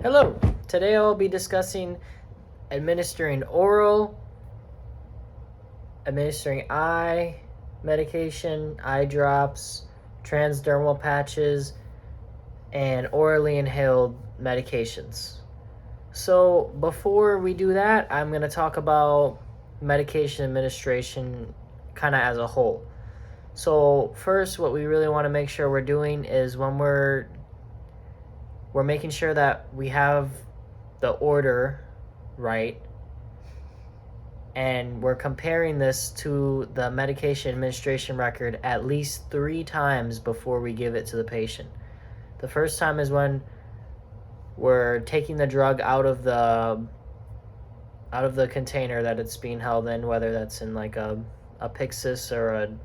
Hello, today I'll be discussing administering oral, administering eye medication, eye drops, transdermal patches, and orally inhaled medications. So before we do that, I'm going to talk about medication administration kind of as a whole. So first, what we really want to make sure we're doing is when we're making sure that we have the order right, and we're comparing this to the medication administration record at least 3 times before we give it to the patient. The first time is when we're taking the drug out of the container that it's being held in, whether that's in like a Pyxis or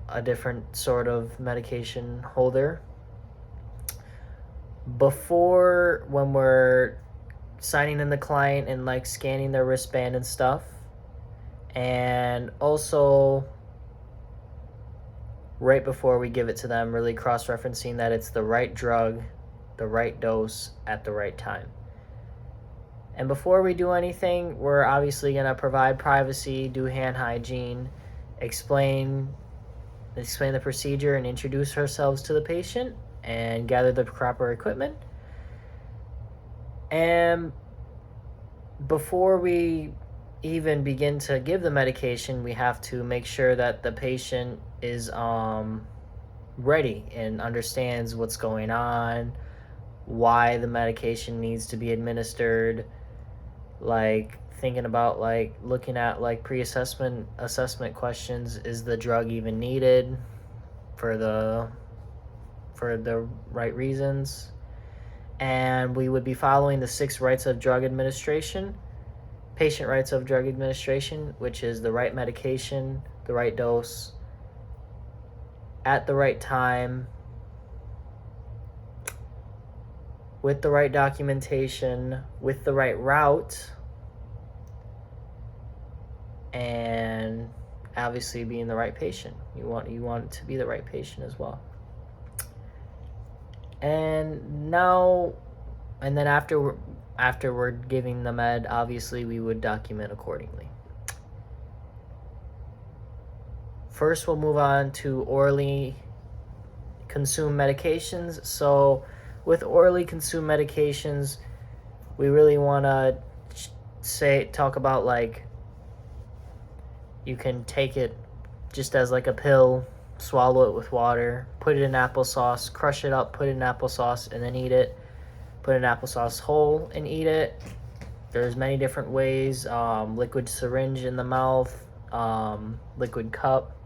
a different sort of medication holder. Before, when we're signing in the client and like scanning their wristband and stuff, and also right before we give it to them, really cross-referencing that it's the right drug, the right dose at the right time. And before we do anything, we're obviously going to provide privacy, do hand hygiene, explain the procedure, and introduce ourselves to the patient and gather the proper equipment. And before we even begin to give the medication, we have to make sure that the patient is ready and understands what's going on, why the medication needs to be administered, like thinking about like looking at like assessment questions. Is the drug even needed for the right reasons? And we would be following the 6 rights of drug administration, patient rights of drug administration, which is the right medication, the right dose, at the right time, with the right documentation, with the right route, and obviously being the right patient. You want it to be the right patient as well. And then after we're giving the med, obviously we would document accordingly. First, we'll move on to orally consumed medications. So with orally consumed medications, we really want to talk about like you can take it just as like a pill, swallow it with water, put it in applesauce, crush it up, put it in applesauce, and then eat it. Put it in applesauce whole and eat it. There's many different ways. Liquid syringe in the mouth, liquid cup,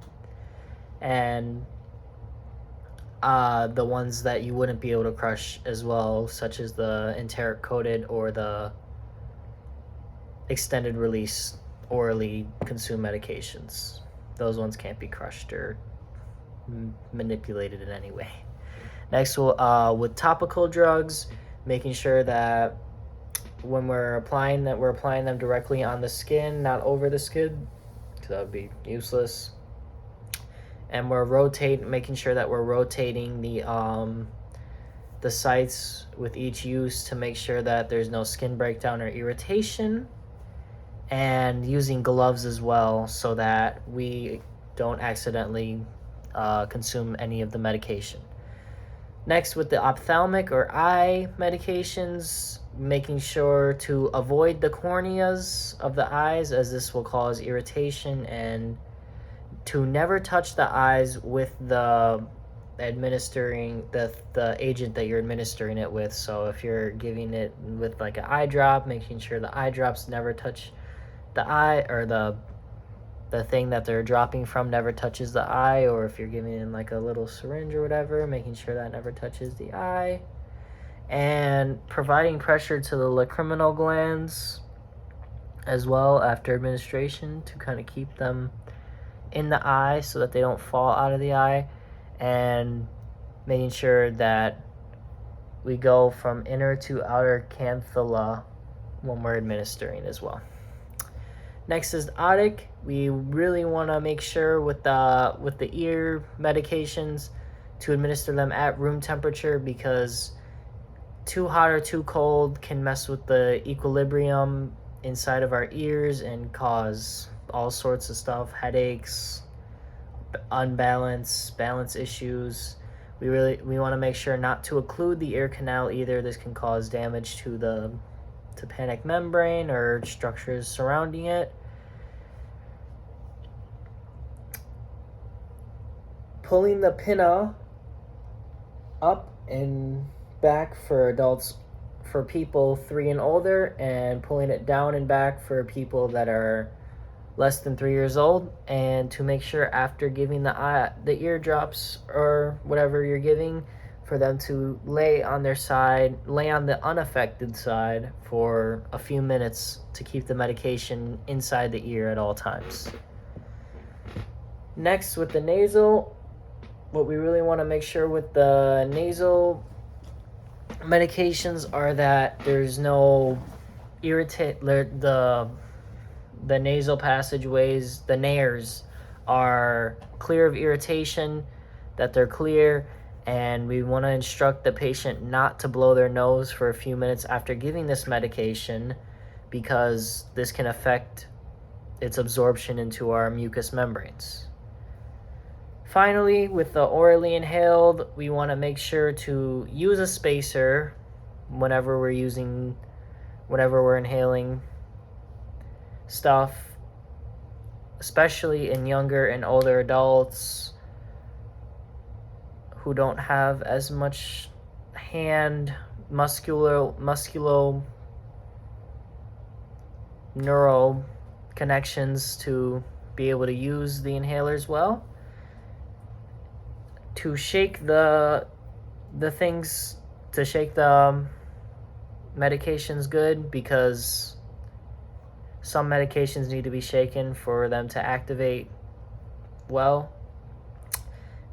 and the ones that you wouldn't be able to crush as well, such as the enteric coated or the extended release orally consumed medications. Those ones can't be crushed or manipulated in any way. Next, with topical drugs, making sure that when we're applying them directly on the skin, not over the skin, because that would be useless. And making sure that we're rotating the sites with each use to make sure that there's no skin breakdown or irritation, and using gloves as well so that we don't accidentally consume any of the medication. Next, with the ophthalmic or eye medications, making sure to avoid the corneas of the eyes, as this will cause irritation, and to never touch the eyes with the agent that you're administering it with. So if you're giving it with like an eye drop, making sure the eye drops never touch the eye, or the thing that they're dropping from never touches the eye, or if you're giving in like a little syringe or whatever, making sure that never touches the eye. And providing pressure to the lacrimal glands as well after administration to kind of keep them in the eye so that they don't fall out of the eye, and making sure that we go from inner to outer canthula when we're administering as well. Next is otic. We really want to make sure with the ear medications to administer them at room temperature, because too hot or too cold can mess with the equilibrium inside of our ears and cause all sorts of stuff, headaches, balance issues. We want to make sure not to occlude the ear canal either. This can cause damage to the tympanic membrane or structures surrounding it. Pulling the pinna up and back for adults, for people 3 and older, and pulling it down and back for people that are less than 3 years old. And to make sure after giving the ear drops or whatever you're giving, for them to lay on their side, lay on the unaffected side for a few minutes to keep the medication inside the ear at all times. Next, with the nasal, what we really want to make sure with the nasal medications are that there's no the nasal passageways, the nares, are clear of irritation, that they're clear, and we want to instruct the patient not to blow their nose for a few minutes after giving this medication, because this can affect its absorption into our mucous membranes. Finally, with the orally inhaled, we want to make sure to use a spacer whenever we're inhaling stuff, especially in younger and older adults who don't have as much hand musculo neural connections to be able to use the inhalers well. To shake the medications good, because some medications need to be shaken for them to activate well.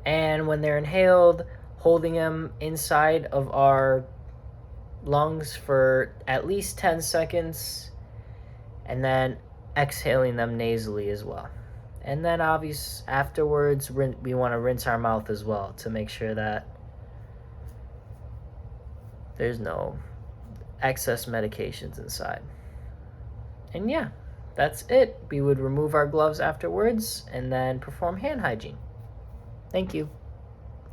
And when they're inhaled, holding them inside of our lungs for at least 10 seconds, and then exhaling them nasally as well. And then afterwards, we want to rinse our mouth as well to make sure that there's no excess medications inside. And yeah, that's it. We would remove our gloves afterwards and then perform hand hygiene. Thank you.